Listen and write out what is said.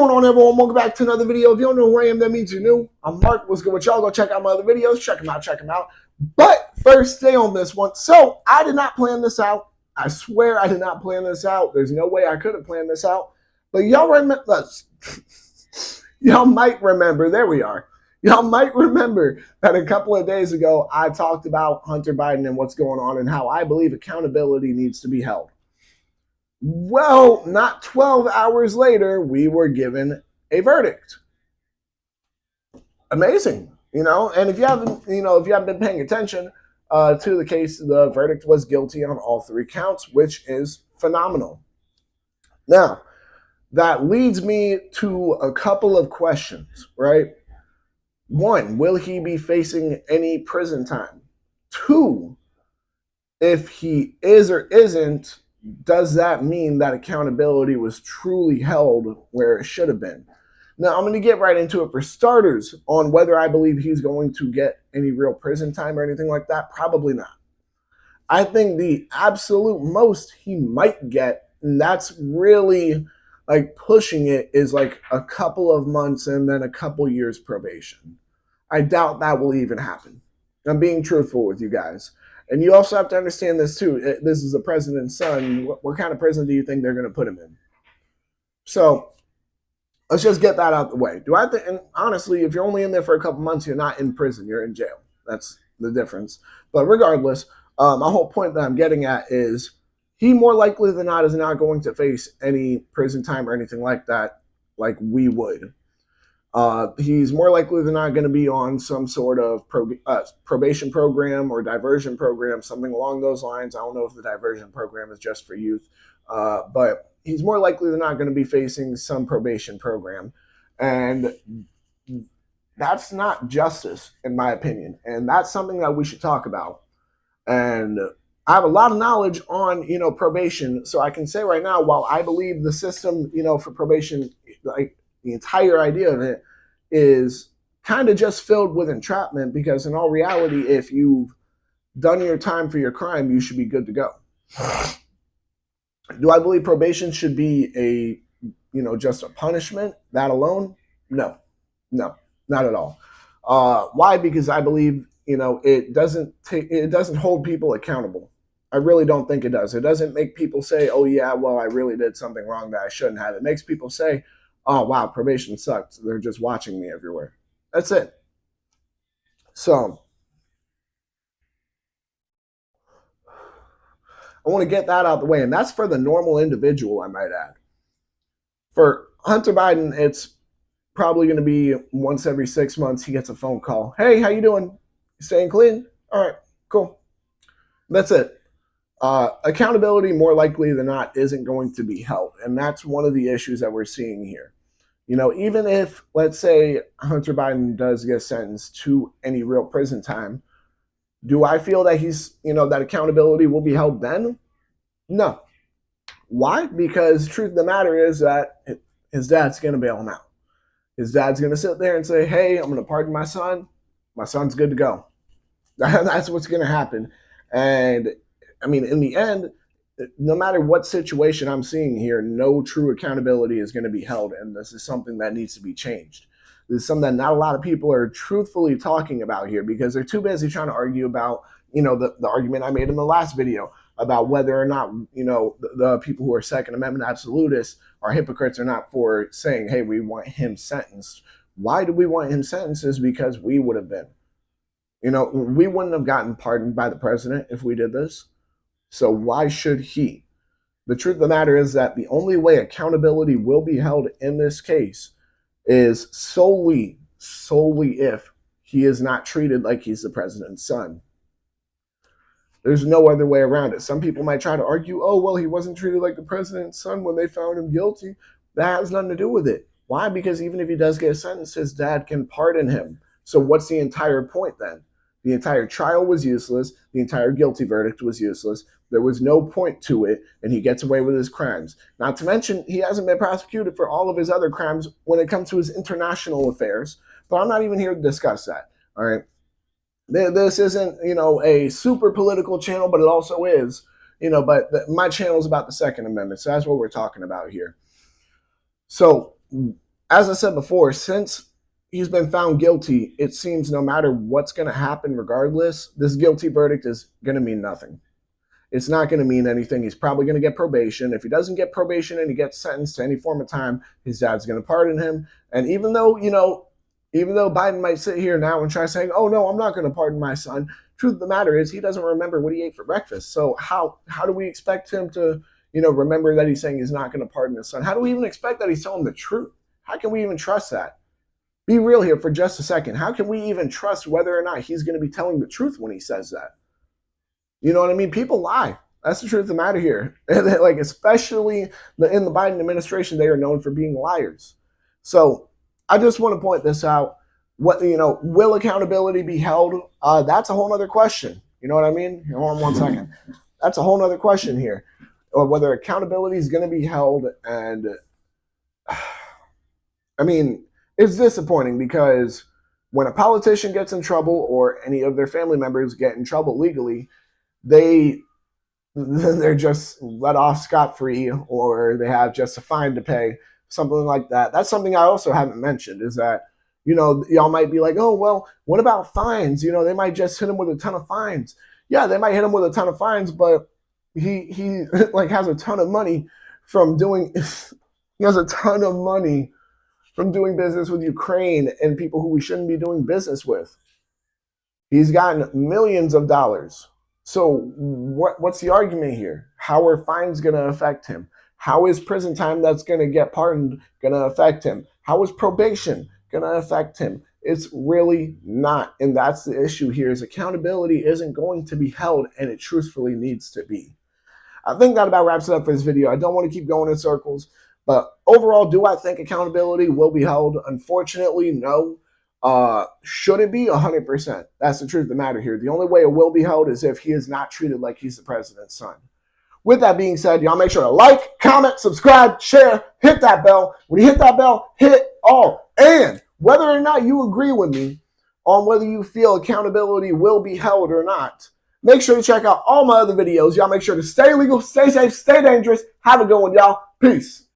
What's going on, everyone? Welcome back to another video. If you don't know who I am, that means you're new. I'm Mark. What's good with y'all? Go check out my other videos. Check them out. Check them out. But first, stay on this one. So I did not plan this out. I swear I did not plan this out. There's no way I could have planned this out. But y'all remember, y'all might remember. There we are. Y'all might remember that a couple of days ago I talked about Hunter Biden and what's going on and how I believe accountability needs to be held. Well, not 12 hours later, we were given a verdict. Amazing, and if you haven't been paying attention to the case, the verdict was guilty on all three counts, which is phenomenal. Now, that leads me to a couple of questions, right? One, will he be facing any prison time? Two, if he is or isn't, does that mean that accountability was truly held where it should have been? Now, I'm going to get right into it. For starters, on whether I believe he's going to get any real prison time or anything like that, probably not. I think the absolute most he might get, and that's really like pushing it, is like a couple of months and then a couple years probation. I doubt that will even happen. I'm being truthful with you guys. And you also have to understand this too. This is the president's son. What kind of prison do you think they're going to put him in? So let's just get that out the way. Do I think? And honestly, if you're only in there for a couple months, you're not in prison. You're in jail. That's the difference. But regardless, my whole point that I'm getting at is he more likely than not is not going to face any prison time or anything like that, like we would. He's more likely than not going to be on some sort of probation program or diversion program, something along those lines. I don't know if the diversion program is just for youth, but he's more likely than not going to be facing some probation program. And that's not justice, in my opinion. And that's something that we should talk about. And I have a lot of knowledge on, probation. So I can say right now, while I believe the system, for probation, like, the entire idea of it is kind of just filled with entrapment, because in all reality, if you've done your time for your crime, you should be good to go. Do I believe probation should be just a punishment, that alone? No, not at all. Why? Because I believe, it doesn't hold people accountable. I really don't think it does. It doesn't make people say, oh yeah, well, I really did something wrong that I shouldn't have. It makes people say, oh, wow, probation sucks. They're just watching me everywhere. That's it. So I want to get that out the way. And that's for the normal individual, I might add. For Hunter Biden, it's probably going to be once every 6 months he gets a phone call. Hey, how you doing? You staying clean? All right, cool. That's it. Accountability, more likely than not, isn't going to be held. And that's one of the issues that we're seeing here. Even if, let's say, Hunter Biden does get sentenced to any real prison time, do I feel that that accountability will be held then? No. Why? Because the truth of the matter is that his dad's going to bail him out. His dad's going to sit there and say, hey, I'm going to pardon my son. My son's good to go. That's what's going to happen. And I mean, in the end, no matter what situation I'm seeing here, no true accountability is going to be held. And this is something that needs to be changed. This is something that not a lot of people are truthfully talking about here, because they're too busy trying to argue about, the argument I made in the last video about whether or not, the people who are Second Amendment absolutists are hypocrites or not for saying, hey, we want him sentenced. Why do we want him sentenced? Is because we would have been. We wouldn't have gotten pardoned by the president if we did this. So why should he? The truth of the matter is that the only way accountability will be held in this case is solely if he is not treated like he's the president's son. There's no other way around it. Some people might try to argue, oh, well, he wasn't treated like the president's son when they found him guilty. That has nothing to do with it. Why? Because even if he does get a sentence, his dad can pardon him. So what's the entire point then? The entire trial was useless. The entire guilty verdict was useless. There was no point to it, and he gets away with his crimes. Not to mention, he hasn't been prosecuted for all of his other crimes when it comes to his international affairs. But I'm not even here to discuss that, all right? This isn't, a super political channel, but it also is, my channel is about the Second Amendment, so that's what we're talking about here. So as I said before, since he's been found guilty, it seems no matter what's going to happen, regardless, this guilty verdict is going to mean nothing. It's not going to mean anything. He's probably going to get probation. If he doesn't get probation and he gets sentenced to any form of time, his dad's going to pardon him. And even though, even though Biden might sit here now and try saying, oh, no, I'm not going to pardon my son, truth of the matter is he doesn't remember what he ate for breakfast. So how do we expect him to, remember that he's saying he's not going to pardon his son? How do we even expect that he's telling the truth? How can we even trust that? Be real here for just a second. How can we even trust whether or not he's going to be telling the truth when he says that? You know what I mean? People lie. That's the truth of the matter here. Like, especially in the Biden administration, they are known for being liars. So I just want to point this out. Will accountability be held? That's a whole other question. You know what I mean? Hold on one second. That's a whole other question here. Or whether accountability is going to be held. And I mean, it's disappointing because when a politician gets in trouble or any of their family members get in trouble legally, they're just let off scot-free, or they have just a fine to pay, something like that. That's something I also haven't mentioned, is that, y'all might be like, oh, well, what about fines? They might just hit him with a ton of fines. Yeah, they might hit him with a ton of fines, but he like has a ton of money from doing, he has a ton of money from doing business with Ukraine and people who we shouldn't be doing business with. He's gotten millions of dollars. So what's the argument here? How are fines going to affect him? How is prison time that's going to get pardoned going to affect him? How is probation going to affect him? It's really not. And that's the issue here, is accountability isn't going to be held, and it truthfully needs to be. I think that about wraps it up for this video. I don't want to keep going in circles. But overall, do I think accountability will be held? Unfortunately, no. Should it be? 100%. That's the truth of the matter here. The only way it will be held is if he is not treated like he's the president's son. With that being said, y'all make sure to like, comment, subscribe, share, hit that bell. When you hit that bell, hit all. And whether or not you agree with me on whether you feel accountability will be held or not, make sure to check out all my other videos. Y'all make sure to stay legal, stay safe, stay dangerous. Have a good one, y'all. Peace.